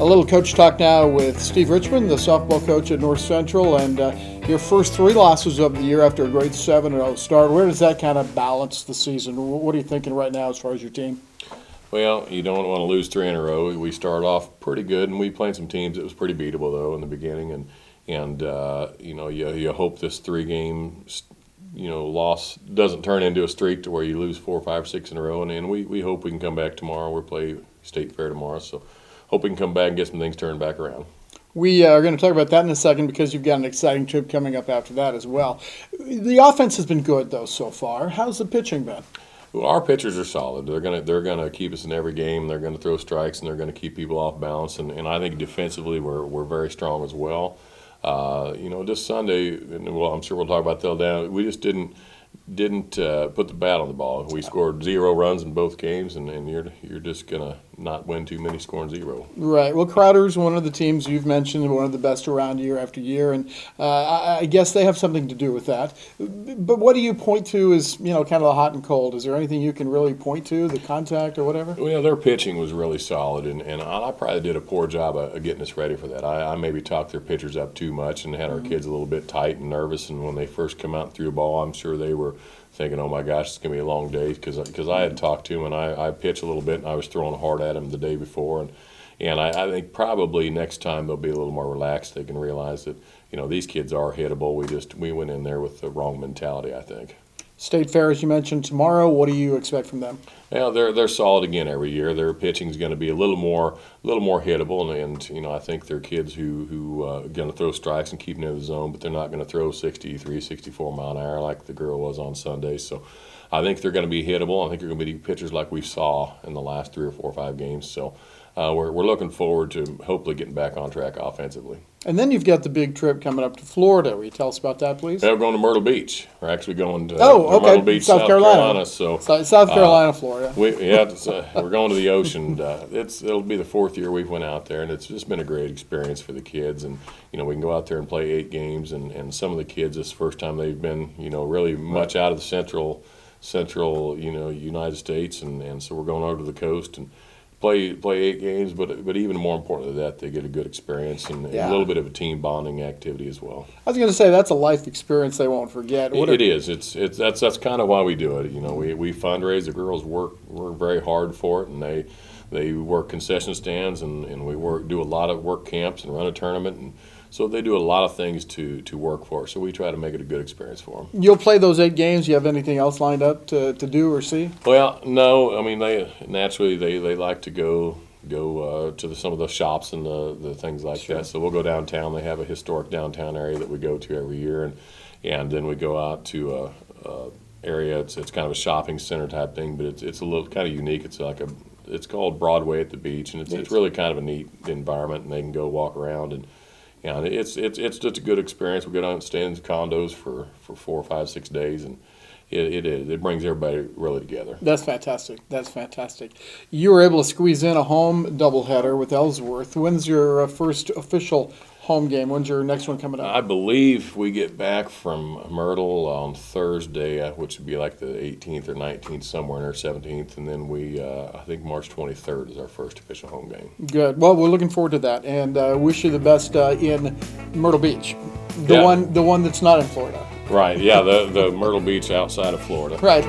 little coach talk now with Steve Richman, the softball coach at North Central, and your first 3 losses of the year after a great 7-0 start. Where does that kind of balance the season? What are you thinking right now as far as your team? Well, you don't want to lose 3 in a row. We started off pretty good, and we played some teams that was pretty beatable though in the beginning, and you hope this 3-game loss doesn't turn into a streak to where you lose 4, 5, 6 in a row, and we hope we can come back tomorrow. We'll play State Fair tomorrow, so hope we can come back and get some things turned back around. We are going to talk about that in a second because you've got an exciting trip coming up after that as well. The offense has been good though so far. How's the pitching been? Well, our pitchers are solid. They're gonna keep us in every game. They're gonna throw strikes and they're gonna keep people off balance. And I think defensively we're very strong as well. This Sunday, and I'm sure we'll talk about that down. We just didn't put the bat on the ball. We scored 0 runs in both games, and you're just gonna not win too many scoring 0. Right. Well, Crowder's one of the teams you've mentioned, one of the best around year after year, and I guess they have something to do with that. But what do you point to as kind of the hot and cold? Is there anything you can really point to, the contact or whatever? Well, their pitching was really solid, and I probably did a poor job of getting us ready for that. I maybe talked their pitchers up too much and had our kids a little bit tight and nervous. And when they first come out and threw a ball, I'm sure they were thinking, oh my gosh, it's going to be a long day, because I had talked to him, and I pitched a little bit, and I was throwing hard at him the day before, and I think probably next time they'll be a little more relaxed. They can realize that these kids are hittable. We went in there with the wrong mentality, I think. State Fair, as you mentioned, tomorrow. What do you expect from them? Yeah, they're solid again every year. Their pitching is going to be a little more hittable, and I think they're kids who are going to throw strikes and keep them in the zone, but they're not going to throw 63, 64 mile an hour like the girl was on Sunday. So I think they're going to be hittable. I think they're going to be pitchers like we saw in the last 3 or 4 or 5 games. So we're looking forward to hopefully getting back on track offensively. And then you've got the big trip coming up to Florida. Will you tell us about that, please? Yeah, we're going to Myrtle Beach. We're actually going to Myrtle Beach, South Carolina. So South Carolina, Florida. We're going to the ocean. It'll be the 4th year we've went out there, and it's just been a great experience for the kids. And we can go out there and play 8 games, and some of the kids, this is the first time they've been really much out of the central United States, and so we're going over to the coast and play 8 games, but even more important than that, they get a good experience and a little bit of a team bonding activity as well. I was going to say that's a life experience they won't forget. It is. That's kind of why we do it. We fundraise. The girls work very hard for it, and they work concession stands, and we do a lot of work camps and run a tournament, and so they do a lot of things to work for. So we try to make it a good experience for them. You'll play those 8 games. You have anything else lined up to do or see? Well, no. I mean, they like to go to some of the shops and the things like that. So we'll go downtown. They have a historic downtown area that we go to every year, and then we go out to a area. It's kind of a shopping center type thing, but it's a little kind of unique. It's called Broadway at the beach, and it's really kind of a neat environment, and they can go walk around and it's just a good experience. We go down and stay in the condos for 4, 5, 6 days, and it brings everybody really together. That's fantastic. You were able to squeeze in a home doubleheader with Ellsworth. When's your first official home game? When's your next one coming up? I believe we get back from Myrtle on Thursday, which would be like the 18th or 19th, somewhere in there, 17th, and then I think March 23rd is our first official home game. Good. Well, we're looking forward to that, and wish you the best in Myrtle Beach, the one that's not in Florida. Right. Yeah, the Myrtle Beach outside of Florida. Right.